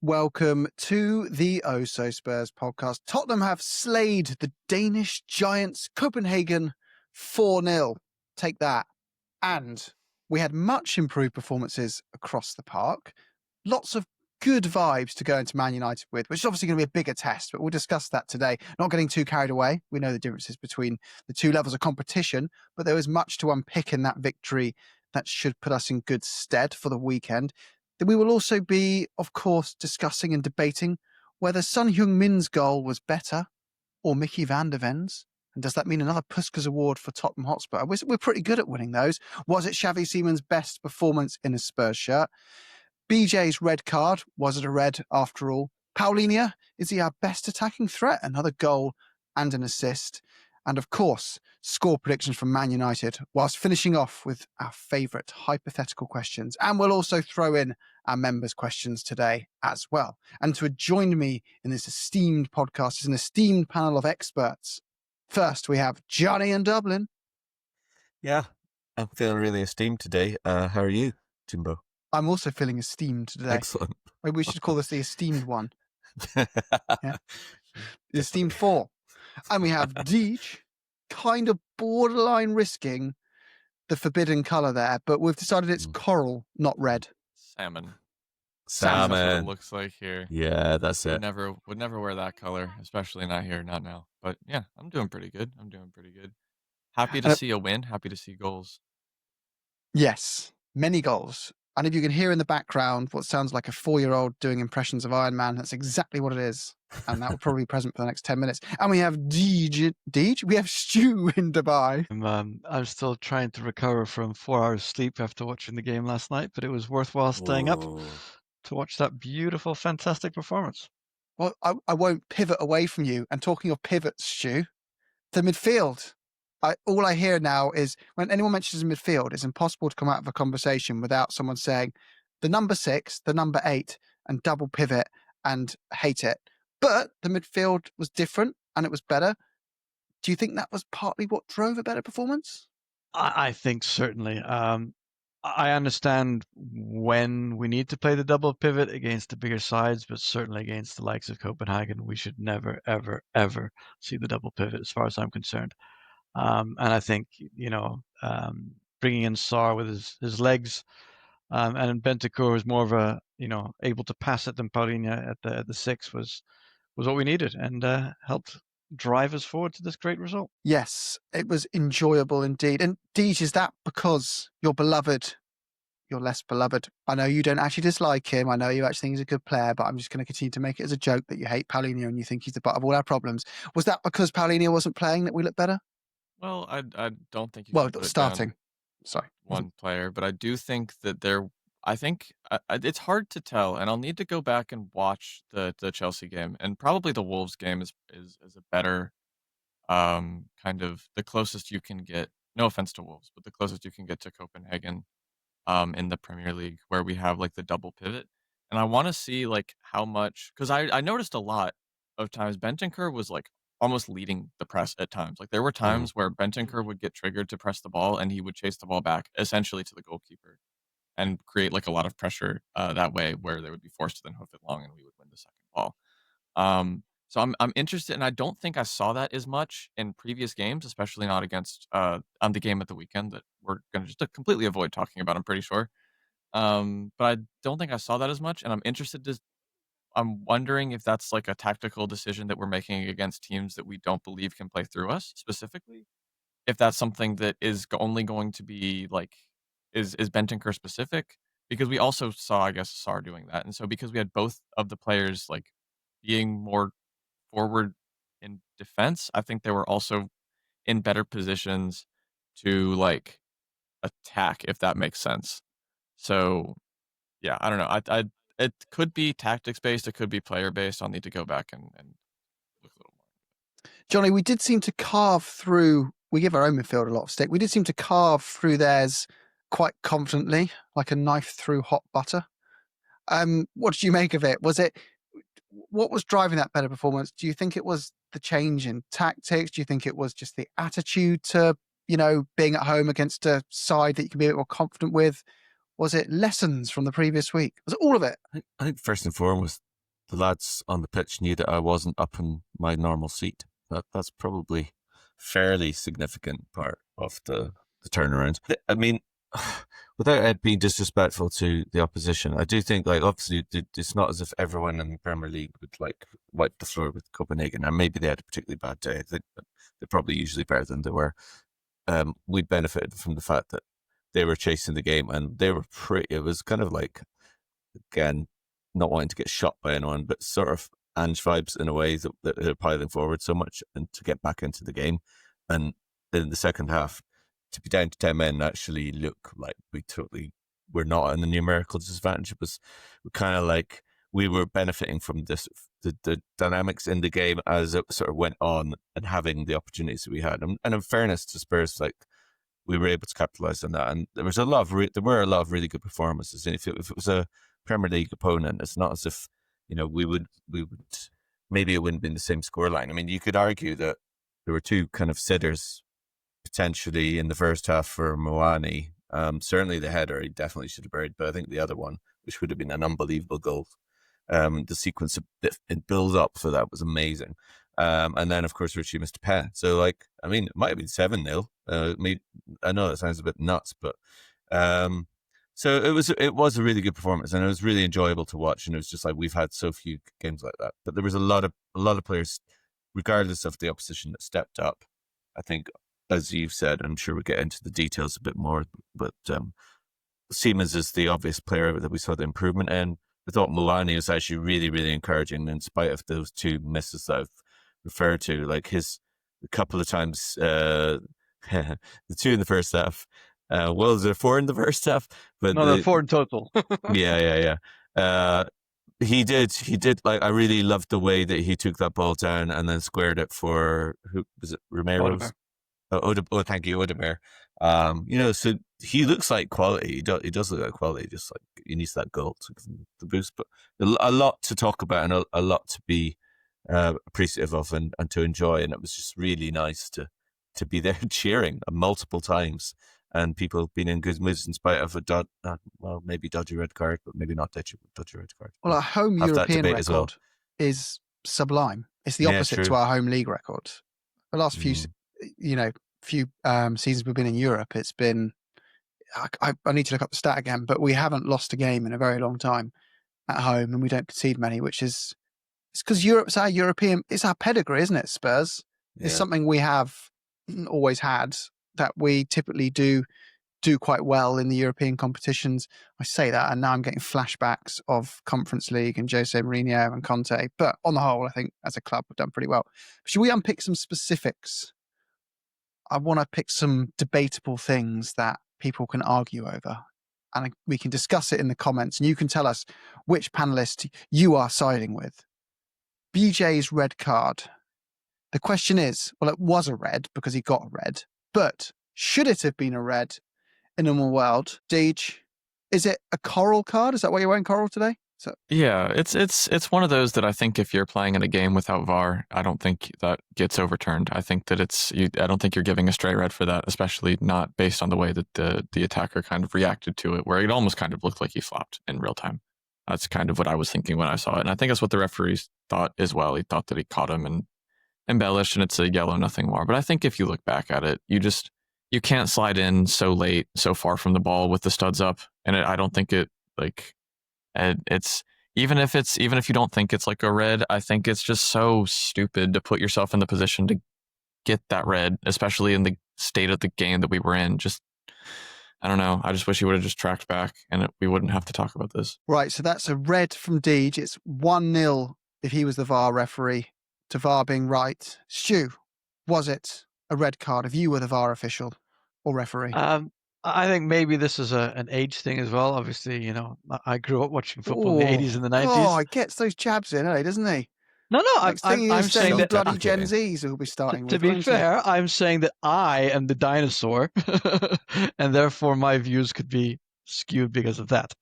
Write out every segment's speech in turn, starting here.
Welcome to the Oh So Spurs podcast. Tottenham have slayed the Danish giants Copenhagen 4-0. Take that. And we had much improved performances across the park. Lots of good vibes to go into Man United with, which is obviously going to be a bigger test, but we'll discuss that today. Not getting too carried away. We know the differences between the two levels of competition, but there was much to unpick in that victory that should put us in good stead for the weekend. We will also be, of course, discussing and debating whether Son Heung-min's goal was better or Micky van der Ven's. And does that mean another Puskas Award for Tottenham Hotspur? We're pretty good at winning those. Was it Xavi Simons' best performance in a Spurs shirt? BJ's red card, was it a red after all? Paulinho, is he our best attacking threat? Another goal and an assist. And of course, score predictions from Man United, whilst finishing off with our favourite hypothetical questions. And we'll also throw in our members' questions today as well. And to join me in this esteemed podcast is an esteemed panel of experts. First, we have Johnny in Dublin. Yeah, I'm feeling really esteemed today. How are you, Jimbo? I'm also feeling esteemed today. Excellent. Maybe we should call this the esteemed one. Yeah. The esteemed four. And we have Deej, kind of borderline risking the forbidden colour there, but we've decided it's coral, not red. Salmon. Salmon. That's what it looks like here. Yeah, that's it. Would never wear that color, especially not here, not now. But yeah, I'm doing pretty good. Happy to see a win. Happy to see goals. Yes, many goals. And if you can hear in the background what sounds like a 4-year-old doing impressions of Iron Man, that's exactly what it is. And that will probably be present for the next 10 minutes. And we have Deej? We have Stu in Dubai. I'm still trying to recover from 4 hours sleep after watching the game last night, but it was worthwhile staying up to watch that beautiful, fantastic performance. Well, I won't pivot away from you. And talking of pivots, Stu, the midfield. All I hear now is when anyone mentions midfield, it's impossible to come out of a conversation without someone saying the number 6, the number 8, and double pivot and hate it. But the midfield was different and it was better. Do you think that was partly what drove a better performance? I think certainly. I understand when we need to play the double pivot against the bigger sides, but certainly against the likes of Copenhagen, we should never, ever, ever see the double pivot as far as I'm concerned. And I think, bringing in Sarr with his legs, and Bentancur was more of a, able to pass it than Paulinho at the 6 was what we needed and helped drive us forward to this great result. Yes, it was enjoyable indeed. And Deej, is that because you're beloved, you're less beloved? I know you don't actually dislike him. I know you actually think he's a good player, but I'm just going to continue to make it as a joke that you hate Paulinho and you think he's the butt of all our problems. Was that because Paulinho wasn't playing that we looked better? Well, I don't think you Well, can put it starting. down Sorry. one player, but I do think that it's hard to tell, and I'll need to go back and watch the Chelsea game, and probably the Wolves game is a better kind of the closest you can get. No offense to Wolves, but the closest you can get to Copenhagen in the Premier League, where we have like the double pivot, and I want to see like how much, because I noticed a lot of times Bentancur was like almost leading the press at times. Like there were times where Bentancur would get triggered to press the ball and he would chase the ball back essentially to the goalkeeper and create like a lot of pressure that way, where they would be forced to then hoof it long and we would win the second ball. So I'm interested, and I don't think I saw that as much in previous games, especially not against on the game at the weekend that we're going to just completely avoid talking about, I'm pretty sure. But I don't think I saw that as much, and I'm wondering if that's like a tactical decision that we're making against teams that we don't believe can play through us specifically. If that's something that is only going to be like, is Bentancur specific? Because we also saw, I guess, Sarr doing that. And so because we had both of the players like being more forward in defense, I think they were also in better positions to like attack, if that makes sense. So yeah, I don't know. It could be tactics based, it could be player based. I'll need to go back and look a little more. Johnny, we did seem to carve through, we give our own midfield a lot of stick. We did seem to carve through theirs quite confidently, like a knife through hot butter. What did you make of it? What was driving that better performance? Do you think it was the change in tactics? Do you think it was just the attitude to, being at home against a side that you can be a bit more confident with? Was it lessons from the previous week? Was it all of it? I think first and foremost, the lads on the pitch knew that I wasn't up in my normal seat. That's probably fairly significant part of the turnaround. I mean, without Ed being disrespectful to the opposition, I do think, like, obviously it's not as if everyone in the Premier League would like wipe the floor with Copenhagen, and maybe they had a particularly bad day. I think they're probably usually better than they were. We benefited from the fact that they were chasing the game, and they were pretty. It was kind of like, again, not wanting to get shot by anyone, but sort of Ange vibes in a way that they're piling forward so much and to get back into the game. And in the second half, to be down to 10 men actually look like we're not in the numerical disadvantage. It was kind of like we were benefiting from this, the dynamics in the game as it sort of went on and having the opportunities that we had. And in fairness to Spurs, like, we were able to capitalize on that. And there were a lot of really good performances. And if it was a Premier League opponent, it's not as if, we would maybe it wouldn't be in the same scoreline. I mean, you could argue that there were two kind of sitters potentially in the first half for Moani. Certainly the header he definitely should have buried, but I think the other one, which would have been an unbelievable goal, the sequence it build up for that was amazing. And then, of course, Richie missed a pen. So, like, I mean, it might have been 7-0. I know that sounds a bit nuts, but so it was a really good performance, and it was really enjoyable to watch. And it was just like, we've had so few games like that. But there was a lot of players, regardless of the opposition, that stepped up. I think, as you've said, I'm sure we'll get into the details a bit more, but Siemens is the obvious player that we saw the improvement in. I thought Milani was actually really, really encouraging, in spite of those two misses that I've referred to. Like a couple of times, the two in the first half. Was there 4 in the first half? But no, 4 in total. yeah. He did. Like, I really loved the way that he took that ball down and then squared it for, who was it? Romero's. Thank you, Odemer. So he looks like quality. He does look like quality. Just like, he needs that goal to give him the boost. But a lot to talk about and a lot to be appreciative of and to enjoy. And it was just really nice to be there cheering multiple times, and people being in good moods in spite of maybe dodgy red card, but maybe not dodgy red card. Well, our home European record is sublime. It's the opposite to our home league record. The last few seasons we've been in Europe, it's been, I need to look up the stat again, but we haven't lost a game in a very long time at home, and we don't concede many, which is, it's because Europe's our European, it's our pedigree, isn't it, Spurs? Yeah. It's something we have always had, that we typically do quite well in the European competitions. I say that, and now I'm getting flashbacks of Conference League and Jose Mourinho and Conte. But on the whole, I think as a club, we've done pretty well. Should we unpick some specifics? I want to pick some debatable things that people can argue over, and we can discuss it in the comments, and you can tell us which panelist you are siding with. BJ's red card. The question is, well, it was a red because he got a red, but should it have been a red in a normal world? Deej, is it a coral card? Is that why you're wearing coral today? Yeah, it's one of those that I think if you're playing in a game without VAR, I don't think that gets overturned. I think that I don't think you're giving a straight red for that, especially not based on the way that the attacker kind of reacted to it, where it almost kind of looked like he flopped in real time. That's kind of what I was thinking when I saw it, and I think that's what the referees thought as well. He thought that he caught him and embellished, and it's a yellow, nothing more. But I think if you look back at it, you can't slide in so late, so far from the ball with the studs up, and I don't think it's even if you don't think it's like a red, I think it's just so stupid to put yourself in the position to get that red, especially in the state of the game that we were in. Just, I don't know. I just wish he would have just tracked back, and we wouldn't have to talk about this. Right, so that's a red from Deej. It's 1-0 if he was the VAR referee, to VAR being right. Stu, was it a red card if you were the VAR official or referee? I think maybe this is an age thing as well. Obviously, I grew up watching football in the 80s and the 90s. Oh, he gets those jabs in, doesn't he? No, I'm saying that bloody Gen Zs who'll be starting with. To be fair, I'm saying that I am the dinosaur, and therefore my views could be skewed because of that.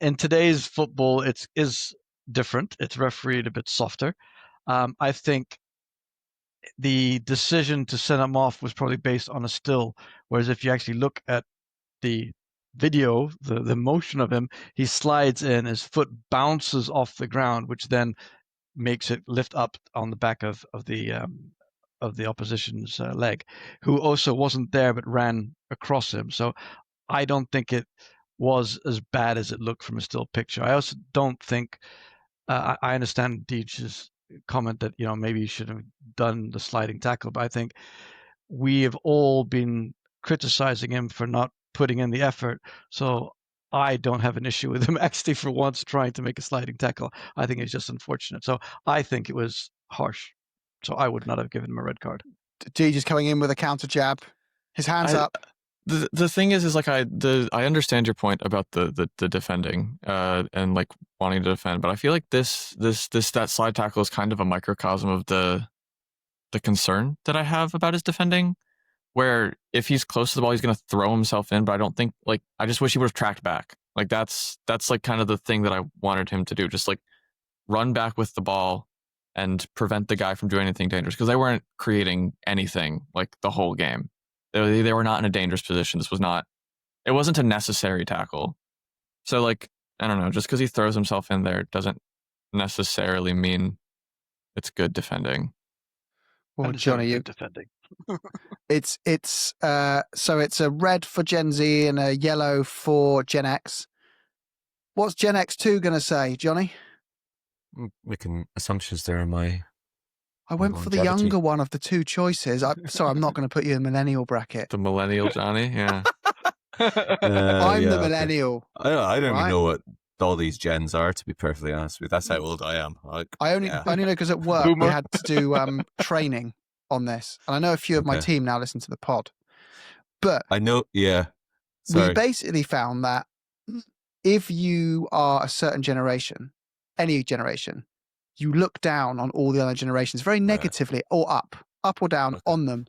In today's football, it is different. It's refereed a bit softer. I think the decision to send him off was probably based on a still, whereas if you actually look at the video, the motion of him, he slides in, his foot bounces off the ground, which then makes it lift up on the back of the opposition's leg, who also wasn't there but ran across him. So I don't think it was as bad as it looked from a still picture. I also don't think I understand Deej's comment that maybe you should have done the sliding tackle, but I think we have all been criticizing him for not putting in the effort. So I don't have an issue with him actually for once trying to make a sliding tackle. I think it's just unfortunate. So I think it was harsh. So I would not have given him a red card. Deej is coming in with a counter jab. His hands up. The thing is like I understand your point about the defending and like wanting to defend, but I feel like that slide tackle is kind of a microcosm of the concern that I have about his defending, where if he's close to the ball, he's going to throw himself in, but I don't think, like, I just wish he would have tracked back. Like that's like kind of the thing that I wanted him to do, just like run back with the ball and prevent the guy from doing anything dangerous, because they weren't creating anything like the whole game. They were not in a dangerous position. It wasn't a necessary tackle. So like, I don't know, just because he throws himself in there doesn't necessarily mean it's good defending. Well, Johnny, you defending. So it's a red for Gen Z and a yellow for Gen X. What's Gen X2 going to say, Johnny? Making assumptions there on my. I went for the younger one of the two choices. Sorry, I'm not going to put you in the millennial bracket. The millennial Johnny, yeah. I'm the millennial. Okay. I don't even know what all these gens are, to be perfectly honest with you. That's how old I am. I only know because at work we had to do training on this, and I know a few of my team now listen to the pod. But I know, yeah. Sorry. We basically found that if you are a certain generation, any generation, you look down on all the other generations very negatively, or up or down on them,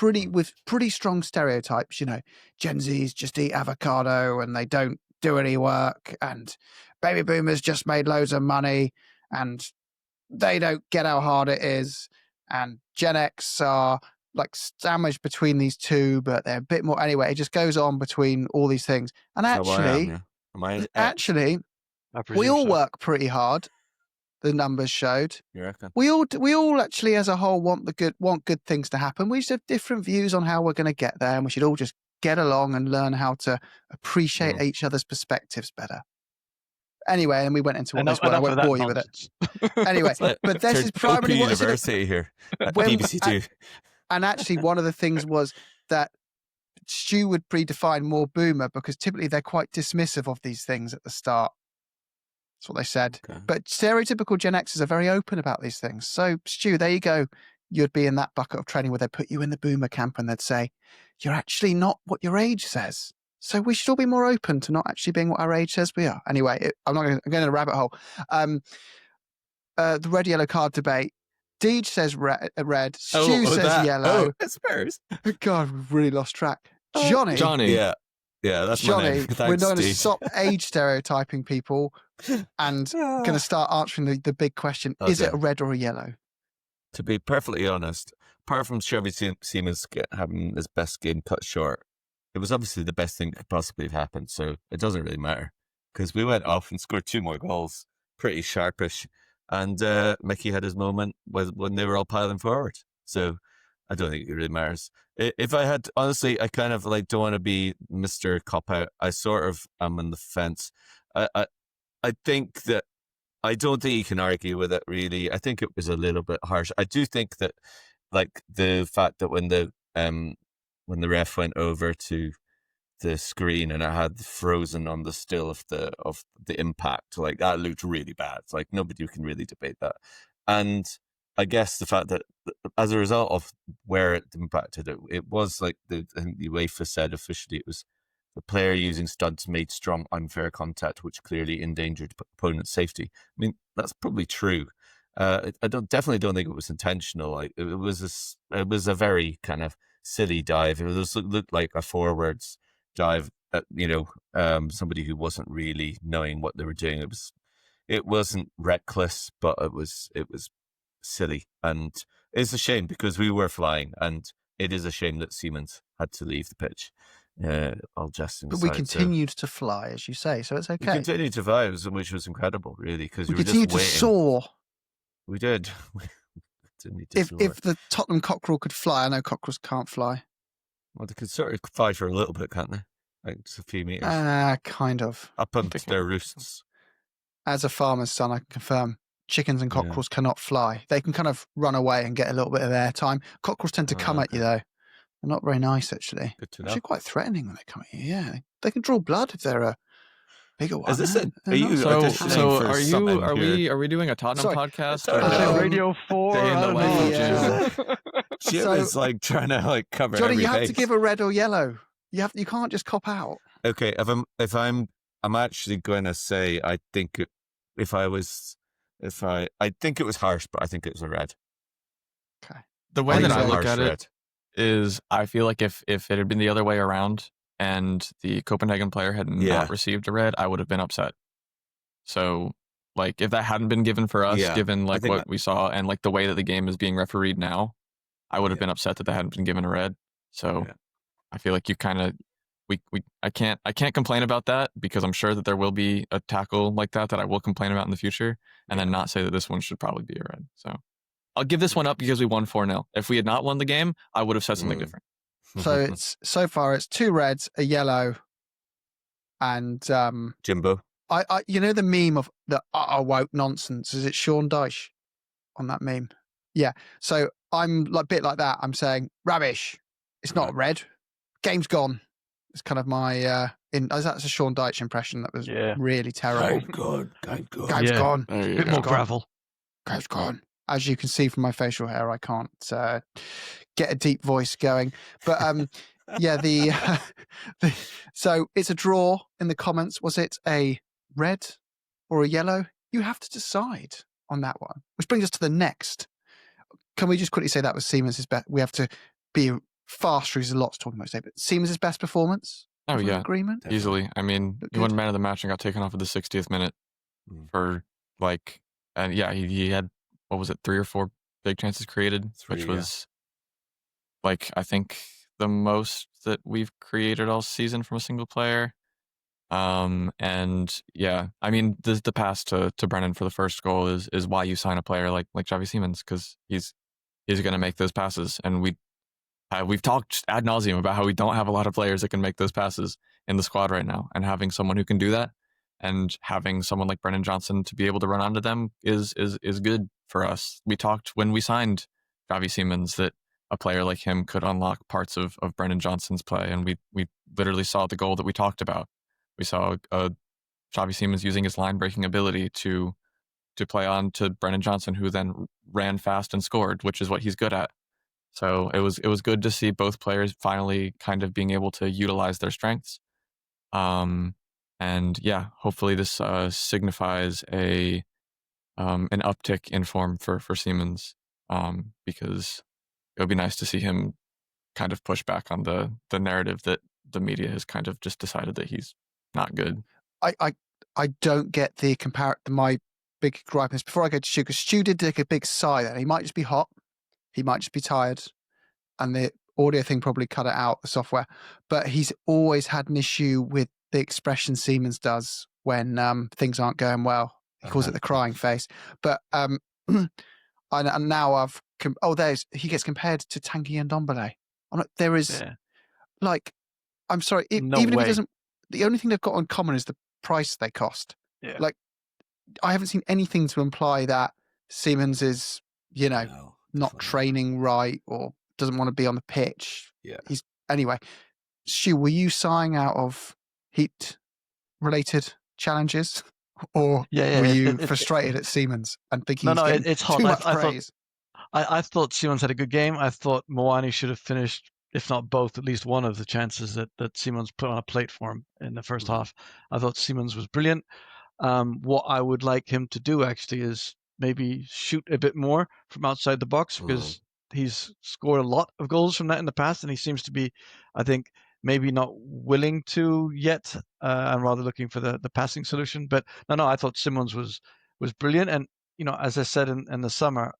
with pretty strong stereotypes. Gen Zs just eat avocado and they don't do any work, and baby boomers just made loads of money and they don't get how hard it is, and Gen X are like sandwiched between these two, but they're a bit more. Anyway, it just goes on between all these things. And actually, we all work pretty hard. The numbers showed. You reckon? We all actually, as a whole, want good things to happen. We just have different views on how we're going to get there, and we should all just get along and learn how to appreciate each other's perspectives better. Anyway, and we went into all this. I won't bore you with it. Anyway, but this is primarily what university here at BBC Two. And actually, one of the things was that Stu would predefine more boomer because typically they're quite dismissive of these things at the start. That's what they said. Okay. But stereotypical Gen Xers are very open about these things. So, Stu, there you go. You'd be in that bucket of training where they'd put you in the boomer camp and they'd say, you're actually not what your age says. So we should all be more open to not actually being what our age says we are. Anyway, I'm going in a rabbit hole. The red-yellow card debate. Deej says red. Stu says yellow. Oh, Spurs. God, we've really lost track. Johnny. Yeah, that's Johnny. My name. Thanks, we're not going to Deej. stop age stereotyping people and going to start answering the big question. Okay. Is it a red or a yellow? To be perfectly honest, apart from Xavi Simons having his best game cut short, it was obviously the best thing that could possibly have happened, so it doesn't really matter. Because we went off and scored 2 more goals, pretty sharpish, and Micky had his moment when they were all piling forward. So I don't think it really matters. If I had, honestly, I kind of don't want to be Mr. Cop-Out. I sort of am on the fence. I think that I don't think you can argue with it, really. I think it was a little bit harsh. I do think that, the fact that when the ref went over to the screen and it had frozen on the still of the impact, that looked really bad. Nobody can really debate that. And I guess the fact that as a result of where it impacted, it was I think the UEFA said officially it was the player using studs made strong unfair contact, which clearly endangered opponent's safety. I mean, that's probably true. I definitely don't think it was intentional. It was a very kind of silly dive. It looked like a forwards dive at somebody who wasn't really knowing what they were doing. It wasn't reckless, but it was silly, and it's a shame because we were flying, and it is a shame that Simons had to leave the pitch. All jesting But aside. we continued to fly, as you say, so it's We okay. continued to fly, which was incredible, really, because We we were just continued to waiting. soar. We did. We continued to soar. If the Tottenham cockerel could fly, I know cockerels can't fly. Well, they could sort of fly for a little bit, can't they? Like just a few meters. Kind of. Up onto their roosts. As a farmer's son, I can confirm chickens and cockerels cannot fly. They can kind of run away and get a little bit of airtime. Cockerels tend to come at you, though. They're not very nice, actually. Good to know. Actually, quite threatening when they come at you. Yeah, they can draw blood if they're a bigger one. Is this it? They're Are you not- auditioning for something are here? we doing a Tottenham Sorry. podcast? Sorry. Or Radio 4. Day in the I don't life know. of Jim So- is like trying to like cover Johnny, every you have base. to give a red or yellow. You can't just cop out. Okay, I'm actually going to say I think it was harsh, but I think it was a red. Okay. The way I that think I so. look Harsh at it red. is I feel like if it had been the other way around and the Copenhagen player had Yeah. not received a red, I would have been upset. So, like, if that hadn't been given for us, Yeah, given I like think what that- we saw and like the way that the game is being refereed now, I would have Yeah. been upset that hadn't been given a red. So, Yeah. I feel like you kind of I can't complain about that because I'm sure that there will be a tackle like that I will complain about in the future, and then not say that this one should probably be a red. So, I'll give this one up because we won 4-0. If we had not won the game, I would have said something different. So so far it's 2 reds, a yellow, and Jimbo. I you know the meme of the woke nonsense. Is it Sean Dyche on that meme? Yeah. So I'm like bit like that. I'm saying rubbish. It's not red. Game's gone. It's kind of my that's a Sean Dyche impression that was really terrible. Game's Yeah. gone. There you Bit go. more gravel. Game's gone. As you can see from my facial hair, I can't get a deep voice going. But yeah, so it's a draw in the comments. Was it a red or a yellow? You have to decide on that one. Which brings us to the next. Can we just quickly say that was Siemens' best? We have to be fast through. There's a lot to talk about today, but Siemens' best performance? Oh Everyone yeah, agreement? easily. I mean, Look he won good. man of the match and got taken off at the 60th minute for like, and yeah, he had what was it, 3 or 4 big chances created, which Three, yeah. was like I think the most that we've created all season from a single player. And yeah, I mean, the pass to Brennan for the first goal is why you sign a player like Xavi Simons, because he's going to make those passes, and we've talked ad nauseum about how we don't have a lot of players that can make those passes in the squad right now, and having someone who can do that, and having someone like Brenna Johnson to be able to run onto them is good for us. We talked when we signed Xavi Simons that a player like him could unlock parts of Brenna Johnson's play, and we literally saw the goal that we talked about. We saw Xavi Simons using his line-breaking ability to play on to Brenna Johnson, who then ran fast and scored, which is what he's good at. So it was good to see both players finally kind of being able to utilize their strengths. And yeah, hopefully this signifies an uptick in form for Simons, because it would be nice to see him kind of push back on the narrative that the media has kind of just decided that he's not good. I don't get the my big gripe is before I go to Stu, because Stu did take a big sigh there. He might just be hot. He might just be tired. And the audio thing probably cut it out, the software. But he's always had an issue with the expression Siemens does when things aren't going well. He calls it the crying face. But and now he gets compared to Tanguy and Ndombele. There is like, I'm sorry, No even if way. he doesn't, the only thing they've got in common is the price they cost. Yeah. Like, I haven't seen anything to imply that Siemens is, not training right or doesn't want to be on the pitch. Yeah. Anyway, Stu, were you sighing out of heat-related challenges, or were you frustrated at Siemens and thinking he's getting it's hot. too much I praise? I thought Simons had a good game. I thought Moani should have finished, if not both, at least one of the chances that Simons put on a plate for him in the first half. I thought Simons was brilliant. What I would like him to do actually is maybe shoot a bit more from outside the box, because he's scored a lot of goals from that in the past, and he seems to be, I think, maybe not willing to yet, and rather looking for the passing solution. But no, I thought Simons was brilliant, and as I said in the summer,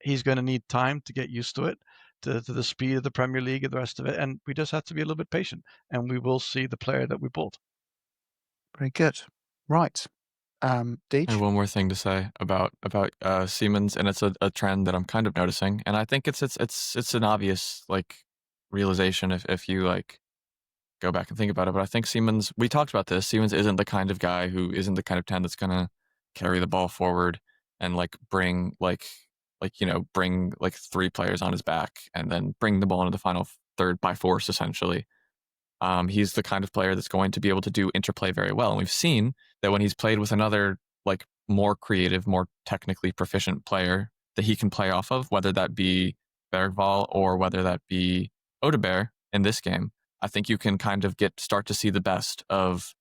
he's going to need time to get used to it. to the speed of the Premier League and the rest of it. And we just have to be a little bit patient, and we will see the player that we bought. Very good. Right. I have Deej? one more thing to say about Siemens, and it's a trend that I'm kind of noticing, and I think it's an obvious like realization if you like go back and think about it. But I think Siemens, we talked about this. Siemens isn't the kind of guy who isn't the kind of 10 that's gonna carry the ball forward and like bring bring like 3 players on his back and then bring the ball into the final third by force essentially. He's the kind of player that's going to be able to do interplay very well. And we've seen that when he's played with another, like, more creative, more technically proficient player that he can play off of, whether that be Bergvall or whether that be Odegaard in this game, I think you can kind of start to see the best of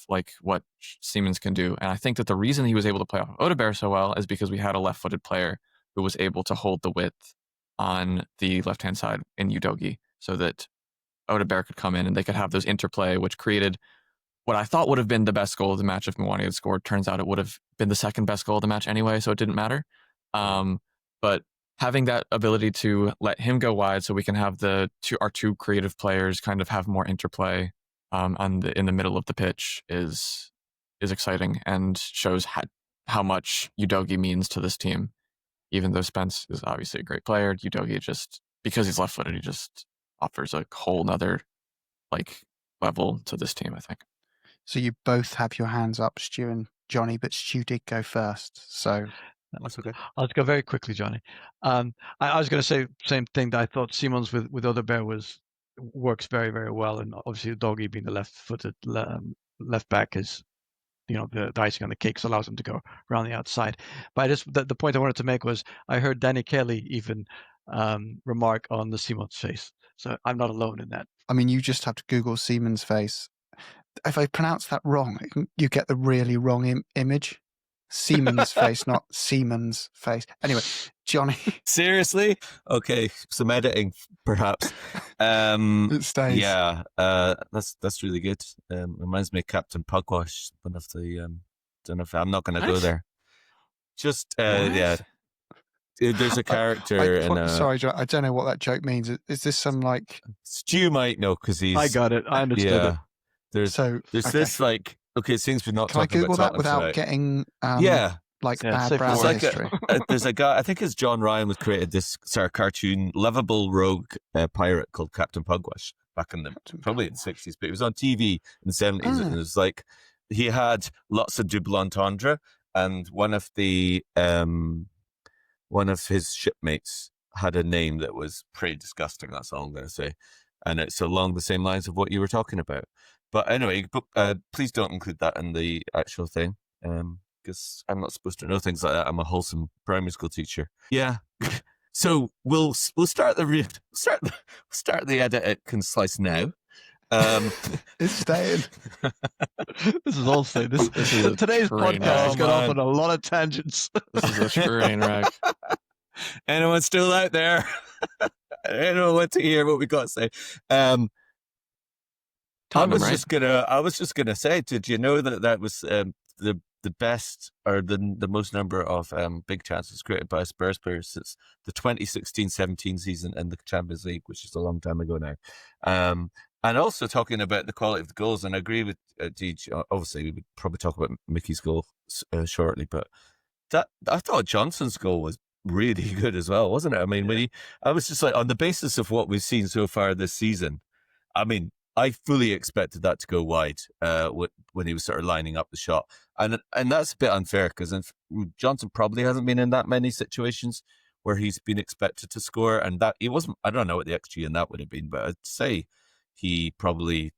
like what Siemens can do. And I think that the reason he was able to play off of Odegaard so well is because we had a left-footed player who was able to hold the width on the left-hand side in Udogie so that Odegaard could come in and they could have those interplay, which created what I thought would have been the best goal of the match if Mwani had scored. Turns out it would have been the second best goal of the match anyway, so it didn't matter. But having that ability to let him go wide so we can have our two creative players kind of have more interplay in the middle of the pitch is exciting and shows how much Udogie means to this team. Even though Spence is obviously a great player, Udogie just, because he's left-footed, he just offers a whole nother like level to this team, I think. So you both have your hands up, Stu and Johnny, but Stu did go first. So That's okay. I'll go very quickly, Johnny. I was going to say the same thing, that I thought Simons with Odegaard works very, very well, and obviously Udogie being the left-footed left back is, the icing on the cake, so allows him to go around the outside. But the point I wanted to make was I heard Danny Kelly even remark on the Simons face. So I'm not alone in that. I mean, you just have to Google Siemens' face. If I pronounce that wrong, you get the really wrong image. Siemens' face, not Siemens' face. Anyway, Johnny. Seriously? Okay, some editing, perhaps. It stays. Yeah, that's really good. Reminds me of Captain Pugwash. One of the don't know if I'm not going to go there. Just yeah. There's a character sorry, John, I don't know what that joke means. Is this some like Stu might know because he's. I got it. I understood it. There's this like it seems we're not Can talking I Google about that without tonight. getting bad safe browser like history? There's a guy, I think it's John Ryan, was created this cartoon, lovable rogue pirate called Captain Pugwash back in probably in the 60s, but he was on TV in the 70s, and it was like he had lots of double entendre, and one of his shipmates had a name that was pretty disgusting. That's all I'm going to say, and it's along the same lines of what you were talking about. But anyway, please don't include that in the actual thing, because I'm not supposed to know things like that. I'm a wholesome primary school teacher. Yeah. So we'll start the edit at Concise now. It's staying. This is all staying. Today's podcast has gone off on a lot of tangents. This is a train wreck. Anyone still out there? Anyone want to hear what we got to say? Tottenham, I was just gonna say, did you know that was the best or the most number of big chances created by Spurs players since the 2016-17 season in the Champions League, which is a long time ago now. And also talking about the quality of the goals, and I agree with Deej. Obviously, we would probably talk about Micky's goal shortly, but I thought Johnson's goal was really good as well, wasn't it? I mean, I was just like, on the basis of what we've seen so far this season, I mean, I fully expected that to go wide when he was sort of lining up the shot. And that's a bit unfair because Johnson probably hasn't been in that many situations where he's been expected to score. And that he wasn't, I don't know what the XG in that would have been, but I'd say he probably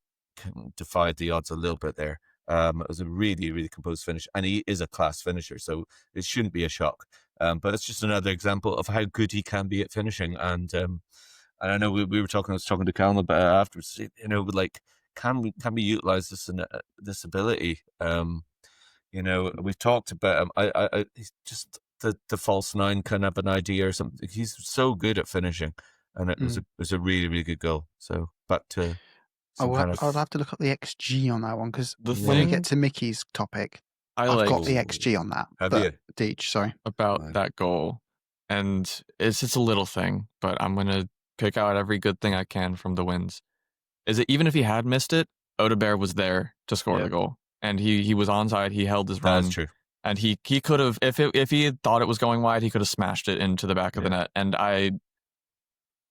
defied the odds a little bit there. It was a really, really composed finish. And he is a class finisher, so it shouldn't be a shock. But it's just another example of how good he can be at finishing. And I know I was talking to Callum about it afterwards, like, can we utilize this ability? We've talked about him. I he's just the false nine kind of an idea or something. He's so good at finishing, and it was a really, really good goal. So back to I'll have to look up the XG on that one, because when we get to Mickey's topic, I've got the XG on that. Have you? Deej, sorry. About that goal and it's a little thing, but I'm gonna pick out every good thing I can from the wins. Is it even if he had missed it, Odegaard was there to score the goal, and he was onside. He held his run. That's true. And he could have, if he had thought it was going wide, he could have smashed it into the back of the net. And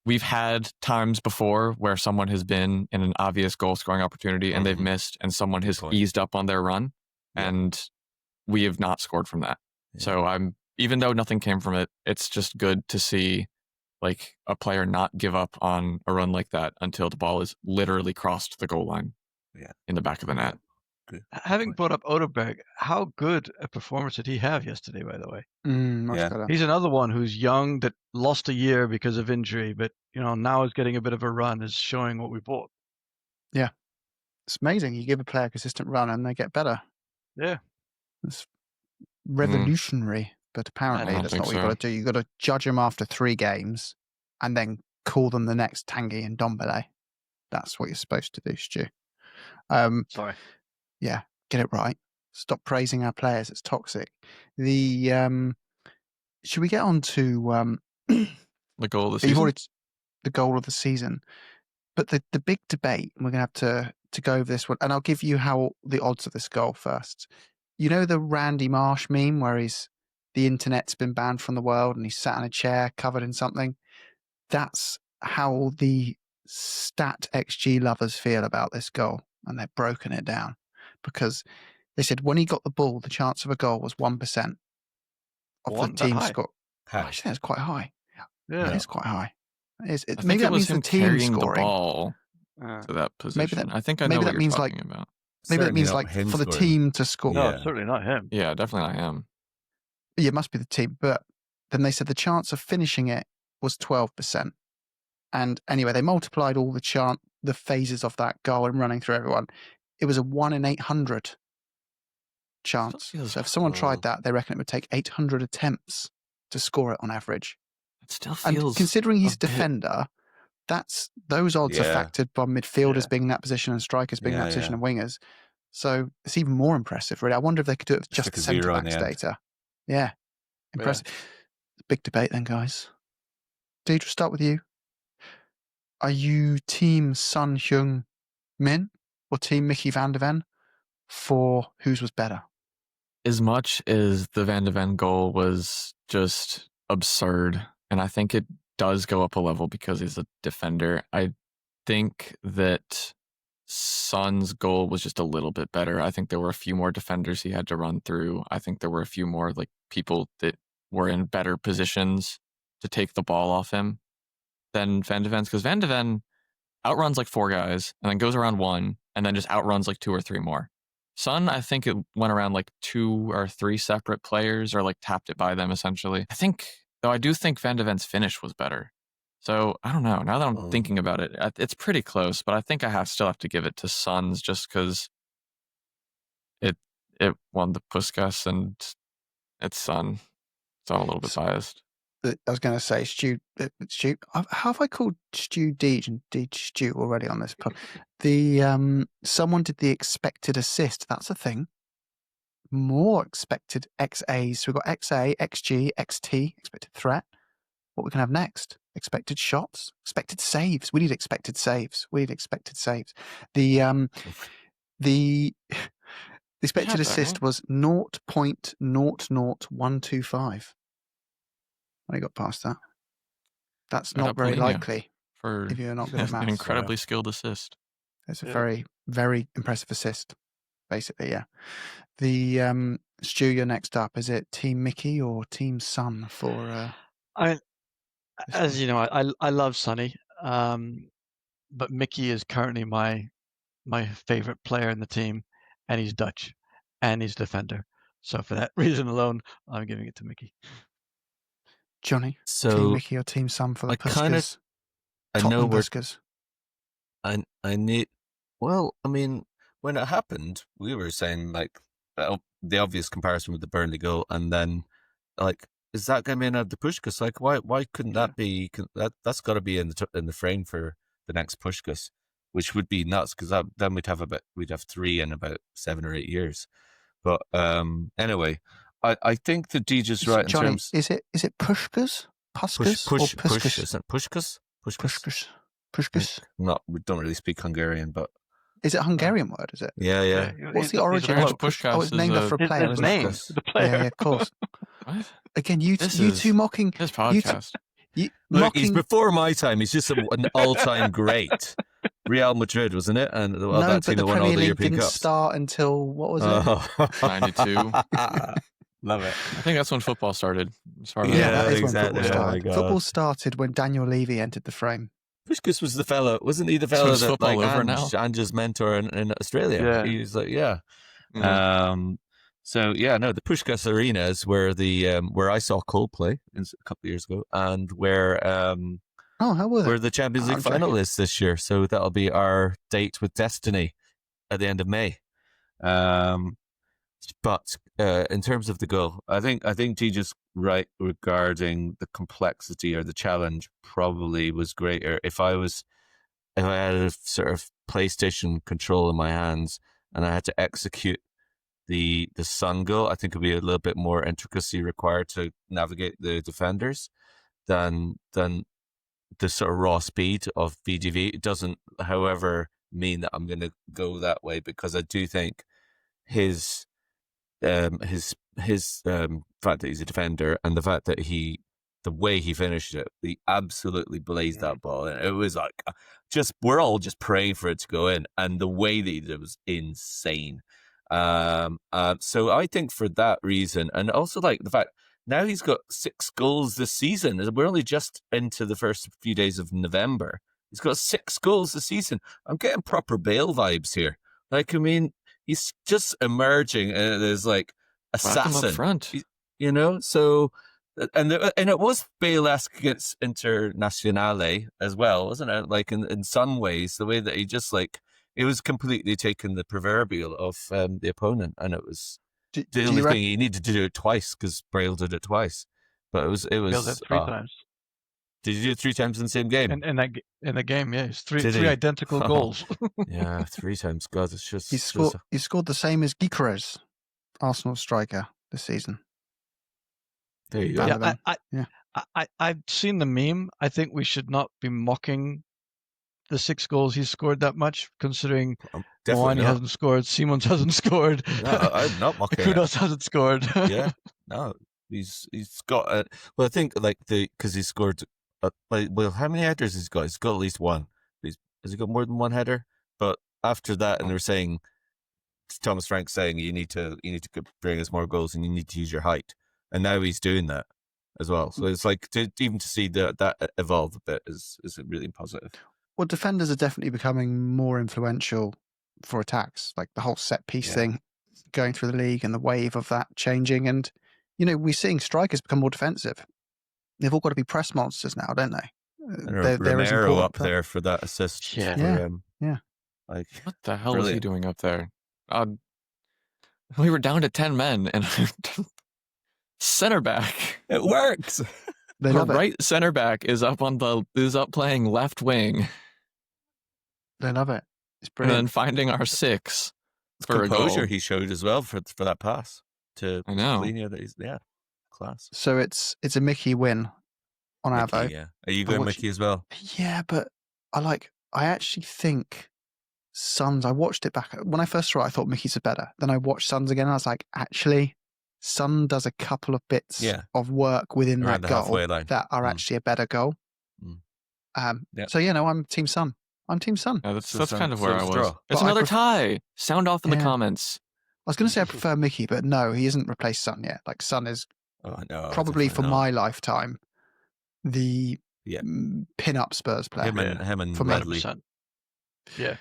we've had times before where someone has been in an obvious goal scoring opportunity and they've missed, and someone has eased up on their run, and we have not scored from that. So even though nothing came from it, it's just good to see like a player not give up on a run like that until the ball is literally crossed the goal line in the back of the net. Good. Having brought up Odegaard, how good a performance did he have yesterday, by the way? Much better. He's another one who's young that lost a year because of injury, but now is getting a bit of a run, is showing what we bought. Yeah. It's amazing. You give a player a consistent run and they get better. Yeah. It's revolutionary, but apparently that's not what you've got to do. You've got to judge them after 3 games and then call them the next Tanguy and Ndombele. That's what you're supposed to do, Stu. Sorry. Yeah, get it right. Stop praising our players. It's toxic. Should we get on to the goal of the season? The goal of the season. But the big debate, and we're going to have to go over this one, and I'll give you the odds of this goal first. You know the Randy Marsh meme where the internet's been banned from the world and he's sat in a chair covered in something? That's how the stat XG lovers feel about this goal, and they've broken it down. Because they said when he got the ball, the chance of a goal was 1% of the team score. I think that's quite high. Yeah, it's quite high. Maybe that means the team carrying the ball to that position. I think I know what you're talking about. Maybe that means like for the team to score. No, it's certainly not him. Yeah, definitely not him. Yeah, it must be the team. But then they said the chance of finishing it was 12%. And anyway, they multiplied all the phases of that goal and running through everyone. It was a 1 in 800 chance. So if someone tried that, they reckon it would take 800 attempts to score it on average. It still feels. And considering he's a defender, those odds are factored by midfielders being in that position and strikers being in that position and wingers. So it's even more impressive, really. I wonder if they could do it with just the centre backs data. Yeah, impressive. Yeah. Big debate then, guys. Deidre, start with you. Are you team Son Heung-min or team Micky van de Ven for whose was better? As much as the Van de Ven goal was just absurd, and I think it does go up a level because he's a defender, I think that Son's goal was just a little bit better. I think there were a few more defenders he had to run through. I think there were a few more like people that were in better positions to take the ball off him than Van de Ven's, because Van de Ven outruns like 4 guys and then goes around 1 and then just outruns like 2 or 3 more. Son, I think it went around like 2 or 3 separate players or like tapped it by them essentially. I do think Van de Ven's finish was better. So I don't know. Now that I'm thinking about it, it's pretty close, but I think I still have to give it to Son's just because it won the Puskas and it's Son. So I'm a little bit biased. I was going to say, Stu. How have I called Stu Deej and Deej Stu already on this pod? Someone did the expected assist. That's a thing. More expected XAs. So we've got XA, XG, XT, expected threat. What we can have next? Expected shots, expected saves. We need expected saves. The expected assist was 0.00125. I got past that. That's not very likely if you're not good at maths. An incredibly skilled assist. It's a very, very impressive assist, basically, yeah. The Stu, you're next up. Is it Team Micky or Team Son for... As you know, I love Sonny, but Micky is currently my favorite player in the team, and he's Dutch, and he's a defender. So for that reason alone, I'm giving it to Micky. Johnny, so Team Micky or Team Son for the Puskas? I know we're... Puskas. I need... Well, I mean, when it happened, we were saying, like, the obvious comparison with the Burnley goal, and then, like, is that going to be another Puskas? Like, why couldn't that be? That's got to be in the frame for the next Puskas, which would be nuts because then we'd have 3 in about 7 or 8 years. But anyway, I think that DJ's right in Johnny, terms. is it Pushkas? Puskas or Push, Puskas? isn't it? Pushkas? Pushkas. We don't really speak Hungarian, but Is it a Hungarian word? Is it? yeah. What's the He's origin Apparently of Pushkas? Puskás Oh, it's is named a- after a player. his Isn't it? name, Puskás. the player. Yeah, of course. What? Again, you This two is- mocking. This You two, podcast. Look, he's mocking. before my time. He's just an all-time great. Real Madrid, wasn't it? And No, that but team the that won all Premier the League European didn't Cups. start until what was it? 92. Love it. I think that's when football started. As far as Yeah, that is exactly. when football Oh my started. God. Football started when Daniel Levy entered the frame. Puskás was the fellow, wasn't he? The So fellow is that football like over now? Ange's mentor in Australia. Yeah. He was like, yeah. Mhm. So yeah, no, the Puskás Arena is where the where I saw Coldplay a couple of years ago, and where Oh, how was where it? the Champions I'm League final joking. is this year. So that'll be our date with Destiny at the end of May. But in terms of the goal, I think TJ's right regarding the complexity or the challenge. Probably was greater if I had a sort of PlayStation control in my hands and I had to execute the Son goal. I think it'd be a little bit more intricacy required to navigate the defenders than the sort of raw speed of VGV. It doesn't, however, mean that I'm going to go that way, because I do think his fact that he's a defender and the fact that the way he finished it, he absolutely blazed that ball, and it was like we're all just praying for it to go in, and the way that he did it was insane. So I think for that reason, and also like the fact now he's got 6 goals this season. We're only just into the first few days of November. He's got 6 goals this season. I'm getting proper Bale vibes here. Like, I mean, he's just emerging as like Whack him assassin, up front. you know. So, and it was Bale-esque against Internazionale as well, wasn't it? Like in some ways, the way that he just like it was completely taking the proverbial of the opponent, and it was the only thing he needed to do it twice because Bale did it twice. But it was Bale did 3 times. Did you do it 3 times in the same game? In the game, yeah, it's Did three he? identical Oh. goals. Yeah, 3 times. God, it's just He scored the same as Gyökeres, Arsenal striker, this season. there you go. Yeah, I've seen the meme. I think we should not be mocking the 6 goals he's scored that much, considering Definitely Moani not. hasn't scored, Simons hasn't scored, No, I'm not mocking it. Kudos hasn't scored. Yeah, no, he's got. Well, I think like because he scored. Well, how many headers has he got? He's got at least one. Has he got more than one header? But after that, and they're saying, Thomas Frank's saying you need to bring us more goals and you need to use your height, and now he's doing that as well. So it's like even to see that evolve a bit is really positive. Well, defenders are definitely becoming more influential for attacks, like the whole set piece thing going through the league and the wave of that changing. And, you know, we're seeing strikers become more defensive. They've all got to be press monsters now, don't they? And Romero up there for that assist. Yeah. Like, What the hell was he brilliant. doing up there? We were down to 10 men and center back. It works. They The love it. right center back is up playing left wing, They love it. It's and brilliant. then finding our 6 for a Composure goal. he showed as well for that pass to I know. Polina. That he's class. So it's a Mickey win on our vote. Mickey, yeah. Are you going which- Mickey as well? Yeah, but I actually think Sons, I watched it back. When I first saw it, I thought Mickey's are better. Then I watched Sons again, and I was like, actually, Son does a couple of bits of work within Around that the goal halfway line. that are actually a better goal. Yeah. So, yeah, no, I'm Team Son. I'm Team Son. Yeah, that's So kind of where I it's was. draw. It's But I another tie. Sound off in the Yeah. comments. I was going to say I prefer Mickey, but no, he hasn't replaced Son yet. Like, Son is Oh no, probably for definitely not. my lifetime the Yeah. pin-up Spurs player. him and For me. Bradley. 100%. Yeah.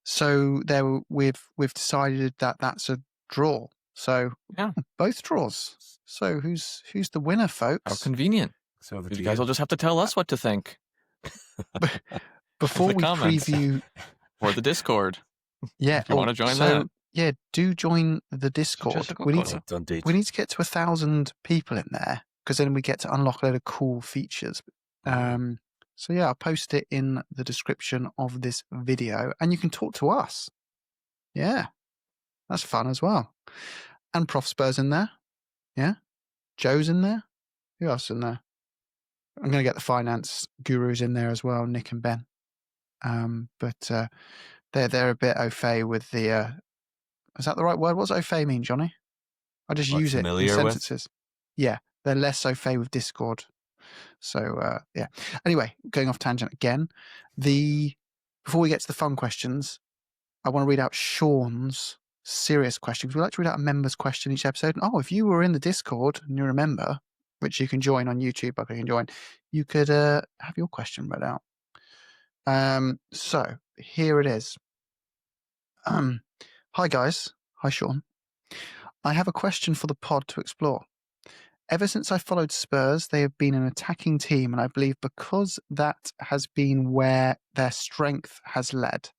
So there we've decided that that's a draw. So Yeah. both draws. So who's the winner, How folks? convenient. So over You to guys will just have to tell us what to think. Before the we comments. preview, Or the Discord. yeah, If you wanna join so, that. yeah, do join the Discord. Statistical We need column. to Indeed. we need to get to 1,000 people in there because then we get to unlock a load of cool features. So yeah, I'll post it in the description of this video, and you can talk to us. Yeah, That's fun as well. And Prof Spurs in there. Yeah. Joe's in there. Who else in there? I'm going to get the finance gurus in there as well, Nick and Ben. But they're a bit au fait with the. Is that the right word? What does au fait mean, Johnny? I just Like use it in familiar with? sentences. Yeah, they're less au fait with Discord. So yeah. Anyway, going off tangent again. Before we get to the fun questions, I want to read out Sean's serious question, because we like to read out a member's question each episode. And if you were in the Discord and you're a member, which you can join on YouTube, by clicking join, you could have your question read out. So here it is. Hi guys. Hi Sean. I have a question for the pod to explore. Ever since I followed Spurs, they have been an attacking team, and I believe because that has been where their strength has led.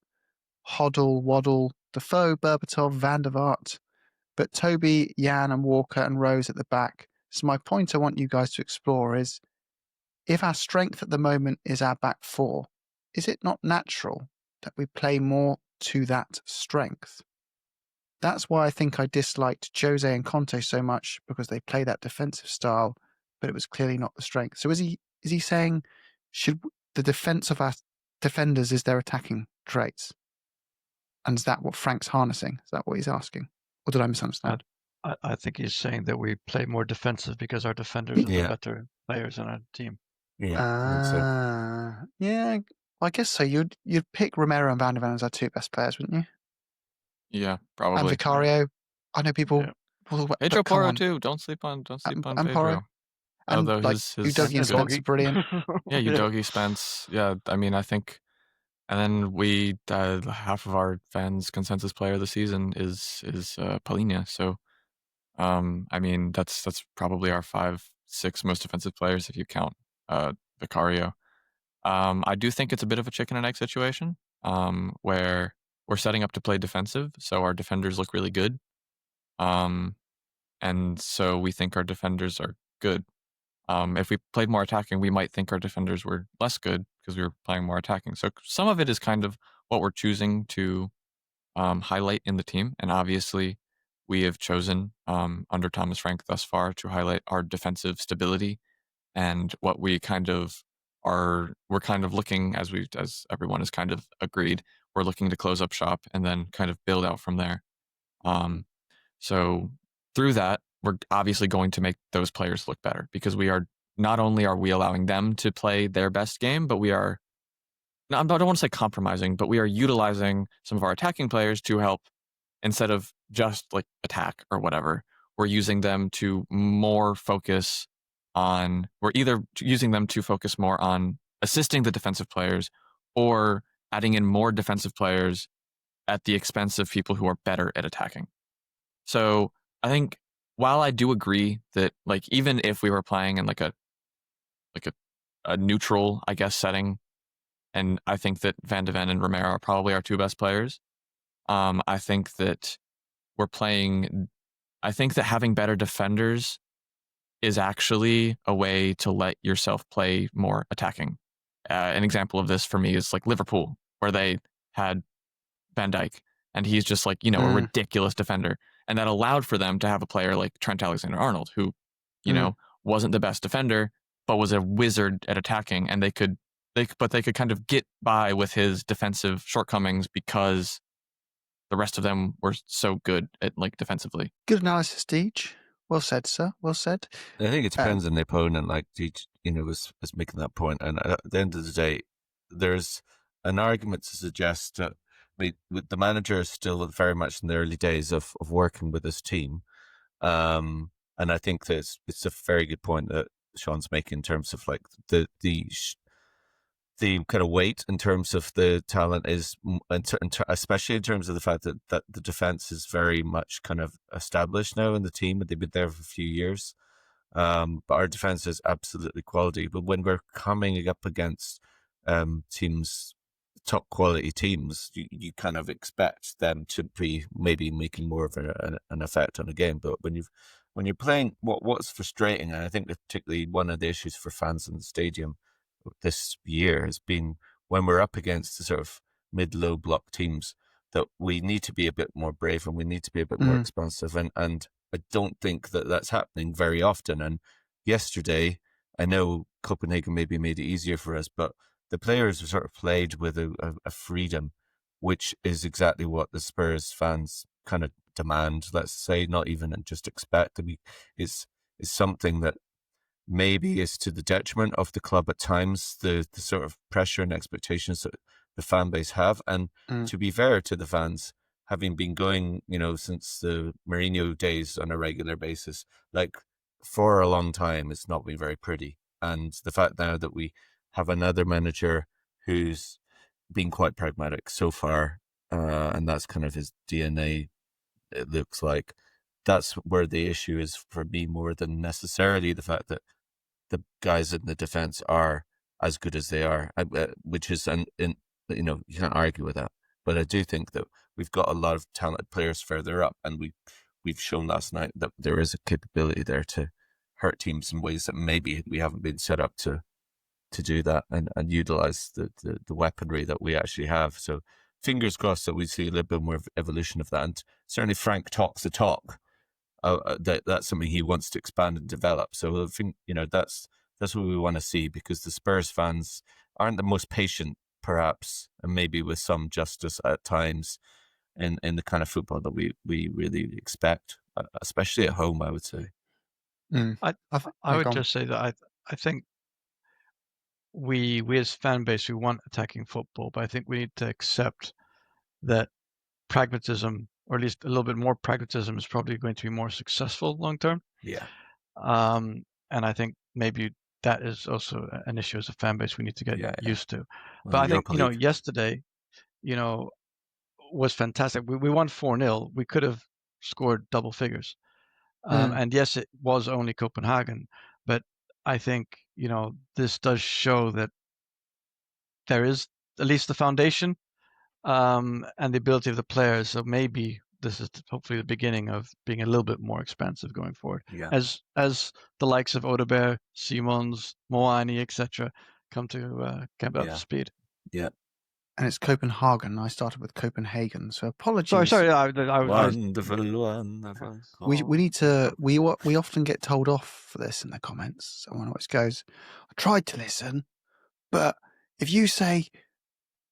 Hoddle, Waddle, Defoe, Berbatov, Van der Vaart. But Toby, Jan and Walker and Rose at the back. So my point I want you guys to explore is, if our strength at the moment is our back four, is it not natural that we play more to that strength? That's why I think I disliked Jose and Conte so much, because they play that defensive style, but it was clearly not the strength. So is he saying, should the defense of our defenders is their attacking traits? And is that what Frank's harnessing? Is that what he's asking? Or did I misunderstand? I think he's saying that we play more defensive because our defenders are the Yeah. better players in our team. Yeah, I think so. Yeah, I guess so. You'd pick Romero and Van der Ven as our two best players, wouldn't you? Yeah, And probably. Vicario. I know people. Yeah. Pedro but come Porro on. too. Don't sleep on And Pedro. Porro. And Although like his Udogie and Spence are brilliant. yeah, Udogie, Spence. Yeah, I mean, I think, and then we half of our fans' consensus player of the season is Palhinha. So, I mean, that's probably our 5-6 most defensive players if you count Vicario. I do think it's a bit of a chicken and egg situation, where we're setting up to play defensive, so our defenders look really good, and so we think our defenders are good. If we played more attacking, we might think our defenders were less good because we were playing more attacking. So some of it is kind of what we're choosing to highlight in the team, and obviously we have chosen under Thomas Frank thus far to highlight our defensive stability and what we kind of are. We're kind of looking, as everyone has kind of agreed, we're looking to close up shop and then kind of build out from there. So through that, we're obviously going to make those players look better, because we are not only are we allowing them to play their best game, but we are, I don't want to say compromising, but we are utilizing some of our attacking players to help, instead of just like attack or whatever. We're using them to more focus on, we're either using them to focus more on assisting the defensive players or adding in more defensive players at the expense of people who are better at attacking. So I think, while I do agree that, like, even if we were playing in like a neutral, I guess, setting, and I think that Van de Ven and Romero are probably our two best players, I think that I think that having better defenders is actually a way to let yourself play more attacking. An example of this for me is like Liverpool, where they had Van Dijk, and he's just like, a ridiculous defender. And that allowed for them to have a player like Trent Alexander-Arnold, who, wasn't the best defender, but was a wizard at attacking. And they could kind of get by with his defensive shortcomings because the rest of them were so good at, like, defensively. Good analysis, Deej. Well said, sir. Well said. I think it depends on the opponent. Like Deej, was making that point, and at the end of the day, there's an argument to suggest that the manager is still very much in the early days of working with his team. And I think that it's a very good point that Sean's making in terms of like the kind of weight in terms of the talent is, especially in terms of the fact that the defense is very much kind of established now in the team, and they've been there for a few years. But our defense is absolutely quality. But when we're coming up against teams, top quality teams, you kind of expect them to be maybe making more of an effect on a game. But when you're playing, what's frustrating, and I think particularly one of the issues for fans in the stadium this year has been when we're up against the sort of mid-low block teams, that we need to be a bit more brave and we need to be a bit more expansive. And I don't think that that's happening very often. And yesterday, I know Copenhagen maybe made it easier for us, but the players sort of played with a freedom, which is exactly what the Spurs fans kind of demand, let's say, not even just expect. I mean, it's something that maybe is to the detriment of the club at times, the sort of pressure and expectations that the fan base have. And to be fair to the fans, having been going, since the Mourinho days on a regular basis, like for a long time, it's not been very pretty. And the fact now that we have another manager who's been quite pragmatic so far, and that's kind of his DNA, it looks like, that's where the issue is for me more than necessarily the fact that the guys in the defense are as good as they are, which is, you can't argue with that. But I do think that we've got a lot of talented players further up, and we've shown last night that there is a capability there to hurt teams in ways that maybe we haven't been set up to do that and utilize the weaponry that we actually have. So fingers crossed that we see a little bit more evolution of that. And certainly Frank talks the talk. That's something he wants to expand and develop. So I think, that's what we want to see, because the Spurs fans aren't the most patient, perhaps, and maybe with some justice at times in the kind of football that we really expect, especially at home, I would say. I would just say that I think we as fan base, we want attacking football, but I think we need to accept that pragmatism, or at least a little bit more pragmatism, is probably going to be more successful long term. Yeah. And I think maybe that is also an issue as a fan base we need to get used to. Well, but I think, yesterday, was fantastic. We won 4-0. We could have scored double figures. And yes, it was only Copenhagen, but I think, this does show that there is at least the foundation and the ability of the players. So maybe this is hopefully the beginning of being a little bit more expansive going forward. Yeah. As the likes of Odeberg, Simons, Moani, etc., come to get up to speed. Yeah. And it's Copenhagen. I started with Copenhagen, so apologies. Sorry. Wonderful. We need to. We often get told off for this in the comments. Someone always goes, "I tried to listen, but if you say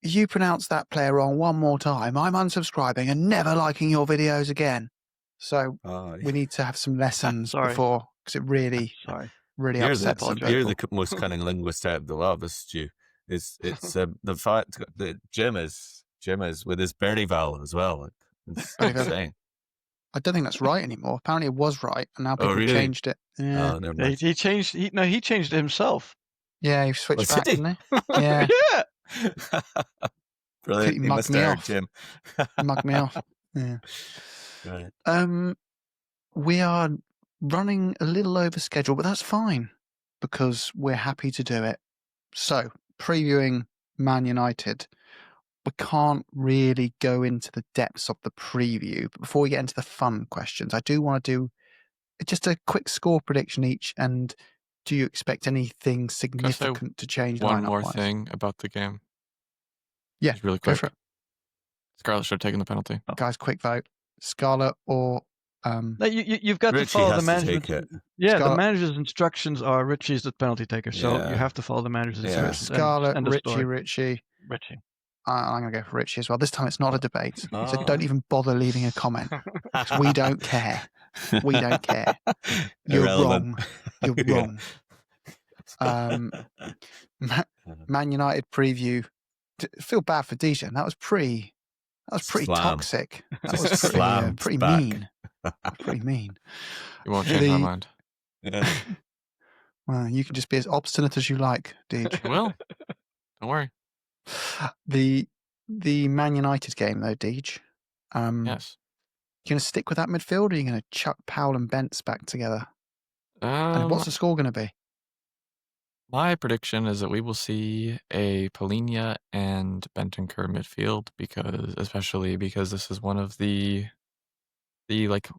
you pronounce that player wrong one more time, I'm unsubscribing and never liking your videos again." So we need to have some lessons before, because it really upsets some people. You're the most cunning linguist out of the lot of us, Stu. It's the fact that Jim is with his Berryval as well. It's insane. I don't think that's right anymore. Apparently it was right, and now people changed it. Yeah. Oh, never mind. He changed. He changed it himself. Yeah, he switched back, didn't he? Yeah. Brilliant. He mugged me off. Jim. Mugged me off. Yeah. Right. We are running a little over schedule, but that's fine because we're happy to do it. So, previewing Man United, we can't really go into the depths of the preview. But before we get into the fun questions, I do want to do just a quick score prediction each. And do you expect anything significant to change? One more thing about the game. Yeah, just really quick. Go for it. Scarlett should have taken the penalty. Guys, quick vote. Scarlett or... No, you've got Richie to follow the has to take management. it. Yeah, Scarlett. the manager's instructions are Richie's the penalty taker, so you have to follow the manager's instructions. Scarlett, and Richie. I'm going to go for Richie as well. This time it's not a debate, so don't even bother leaving a comment. Because we don't care. We don't care. You're wrong. You're wrong. Man United preview. Feel bad for Dijon. That was pretty toxic. That was pretty mean. Pretty mean. You won't change my mind. Yeah. Well, you can just be as obstinate as you like, Deej. Well, don't worry. The Man United game, though, Deej. Yes. You going to stick with that midfield, or are you going to chuck Powell and Bents back together? And what's the score going to be? My prediction is that we will see a Polina and Bentancur midfield, especially because this is one of the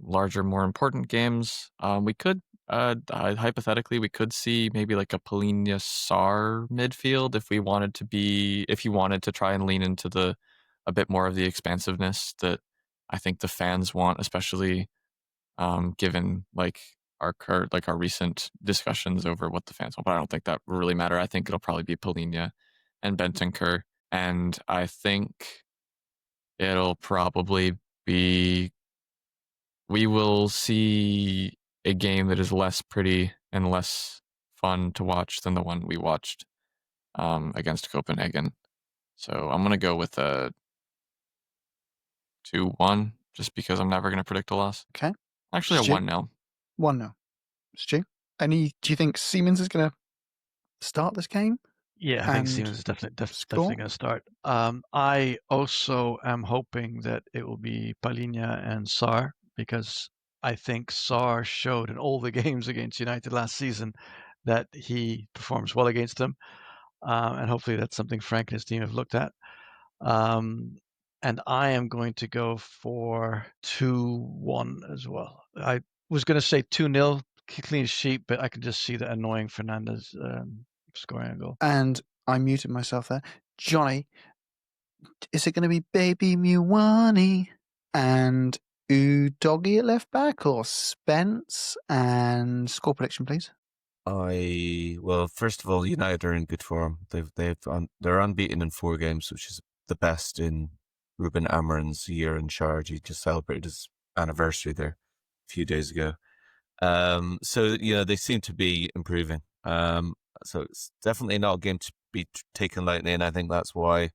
larger, more important games. We could hypothetically we could see maybe like a Polina Sarr midfield if he wanted to try and lean into the a bit more of the expansiveness that I think the fans want, especially given like our recent discussions over what the fans want. But I don't think that will really matter. I think it'll probably be Palhinha and Bentancur, and I think it'll probably be, we will see a game that is less pretty and less fun to watch than the one we watched against Copenhagen. So I'm going to go with a 2-1, just because I'm never going to predict a loss. Okay. Actually, Stu? a 1-0. 1-0. Stu, do you think Siemens is going to start this game? Yeah, I think And Siemens is definitely score? going to start. I also am hoping that it will be Palhinha and Sarr, because I think Sarr showed in all the games against United last season that he performs well against them. And hopefully that's something Frank and his team have looked at. And I am going to go for 2-1 as well. I was going to say 2-0, clean sheet, but I can just see the annoying Fernandez scoring a goal. And I muted myself there. Johnny, is it going to be Baby Muwani and Udogi at left back, or Spence? And score prediction, please. Well, first of all, United are in good form. They're unbeaten in 4 games, which is the best in Ruben Amorim's year in charge. He just celebrated his anniversary there a few days ago. So they seem to be improving. So it's definitely not a game to be taken lightly, and I think that's why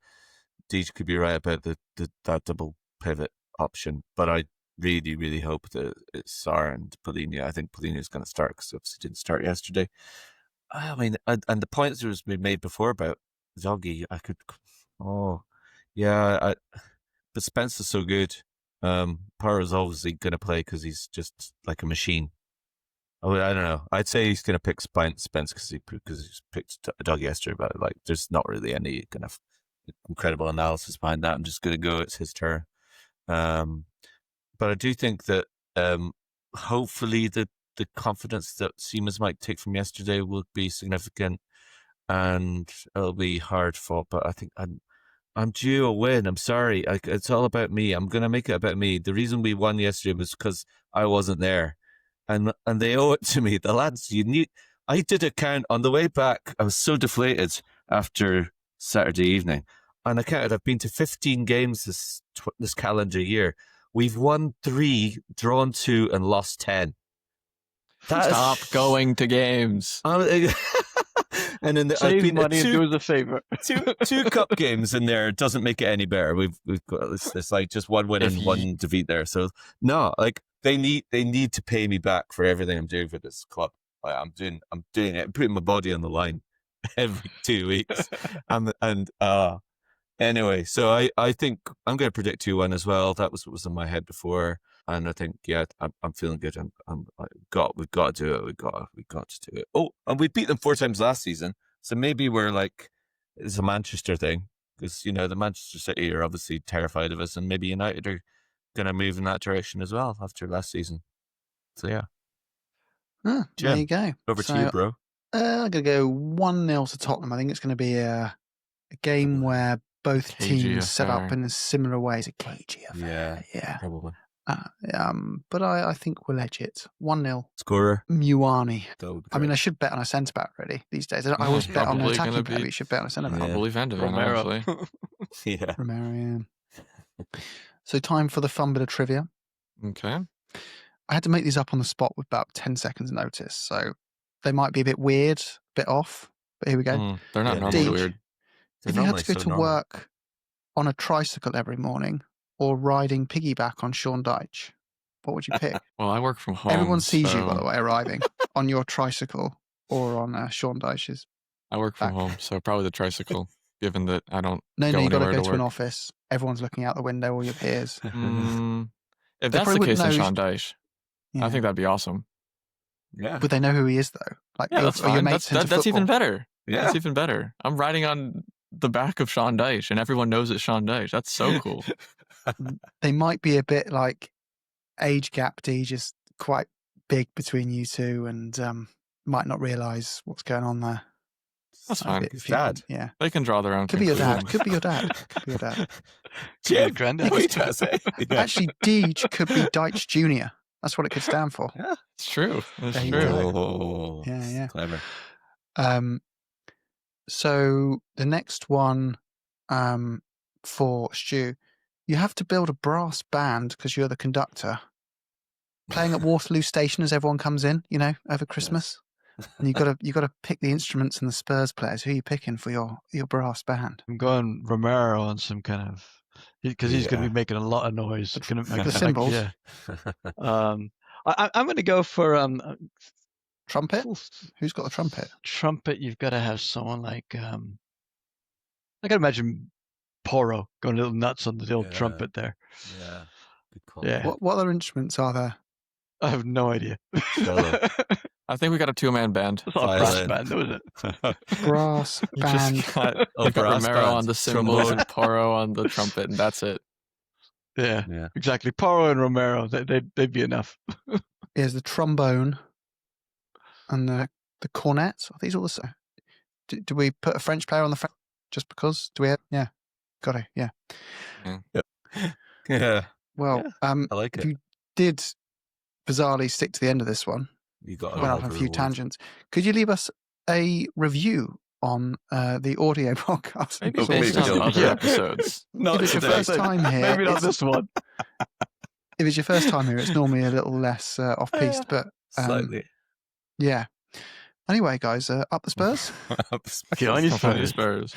Deej could be right about that double pivot option. But I really, really hope that it's Sarr and Palhinha. I think Palhinha is going to start because obviously didn't start yesterday. I mean, and the points that was been made before about Zoggy, but Spence is so good. Power is obviously going to play because he's just like a machine. I don't know. I'd say he's going to pick Spence because he's picked Doug yesterday, but like, there's not really any kind of incredible analysis behind that. I'm just going to go. It's his turn. But I do think that hopefully the confidence that Siemens might take from yesterday will be significant, and it'll be hard fought. But I think I'm due a win. I'm sorry. It's all about me. I'm going to make it about me. The reason we won yesterday was because I wasn't there. And they owe it to me. The lads, I did a count on the way back. I was so deflated after Saturday evening. And I counted, I've been to 15 games this calendar year. We've won 3, drawn 2, and lost 10. Stop going to games. And in Save I've been money and do us a favor. two cup games in there doesn't make it any better. We've got it's like just one win and one defeat there. So no, like they need to pay me back for everything I'm doing for this club. Like, I'm doing it. I'm putting my body on the line every 2 weeks. Anyway, so I think I'm going to predict 2-1 as well. That was what was in my head before, and I think I'm feeling good. We've got to do it. We've got to do it. Oh, and we beat them 4 times last season, so maybe we're like, it's a Manchester thing, because the Manchester City are obviously terrified of us, and maybe United are going to move in that direction as well after last season. So yeah, There Jim, you go. over to you, bro. I'm going to go 1-0 to Tottenham. I think it's going to be a game where both teams set up in similar ways. A cagey affair. Yeah. Probably. But I think we'll edge it. 1-0. Scorer? Muwani. I mean, I should bet on a centre back really these days. I always bet on an attacking player, but you should bet on a centre back. Probably Van de Ven, Romero. actually. Yeah. Romero, yeah. So time for the fun bit of trivia. Okay. I had to make these up on the spot with about 10 seconds notice, so they might be a bit weird, a bit off, but here we go. They're not normally Deej, weird. If you had to go to work on a tricycle every morning or riding piggyback on Sean Dyche, what would you pick? Well, I work from home. Everyone sees you, by the way, arriving on your tricycle or on Sean Dyche's. I work from home, so probably the tricycle, given that I don't No, go you got to anywhere go to work. an office. Everyone's looking out the window, all your peers. If They that's probably the case, then wouldn't know Sean Dyche. Yeah. I think that'd be awesome. Yeah. Would they know who he is, though? Like, Yeah, that's are your fine. mates into That's even football? better. Yeah. That's even better. I'm riding on the back of Sean Dyche, and everyone knows it's Sean Dyche. That's so cool. They might be a bit like age gap, just quite big between you two, and might not realise what's going on there. That's A fine. bit His if you- dad. Yeah. They can draw their own Could be your dad. conclusions. Could be your dad. Could be your dad. Jim, Granddad. wait a sec. Yeah. Actually, Deej could be Deitch Jr. That's what it could stand for. Yeah. It's true. It's There you true. go. Whoa. Yeah. Clever. So the next one for Stu, you have to build a brass band because you're the conductor, playing at Waterloo Station as everyone comes in, over Christmas. And you got to pick the instruments and the Spurs players. Who are you picking for your brass band? I'm going Romero on some kind of because he's going to be making a lot of noise. Gonna make The cymbals. yeah. I'm going to go for Trumpet. Who's got the trumpet? Trumpet. You've got to have someone like I can imagine Porro going a little nuts on the old trumpet there. Yeah. Good call. Yeah. What other instruments are there? I have no idea. Cello. I think we got a 2-man band. It's not a brass Violin. band, was it? Brass band. You've got brass Romero band, on the cymbals trombone. and Porro on the trumpet, and that's it. Yeah, Yeah. exactly. Porro and Romero, they'd be enough. Here's the trombone and the cornet. Are these all the same? Do we put a French player on the French just because? Do we have? Yeah. Got it. Yeah. Yeah. Well, I like if it. you did bizarrely stick to the end of this one, You got went off on a few tangents. Could you leave us a review on the audio podcast? Maybe Oh, based maybe on don't. other Yeah. episodes. Not If it's your today. first time here, Maybe not it's- this one. if it's your first time here, it's normally a little less off-piste, but Slightly. yeah. Anyway, guys, up the Spurs. Okay, on your Funny Spurs. Spurs.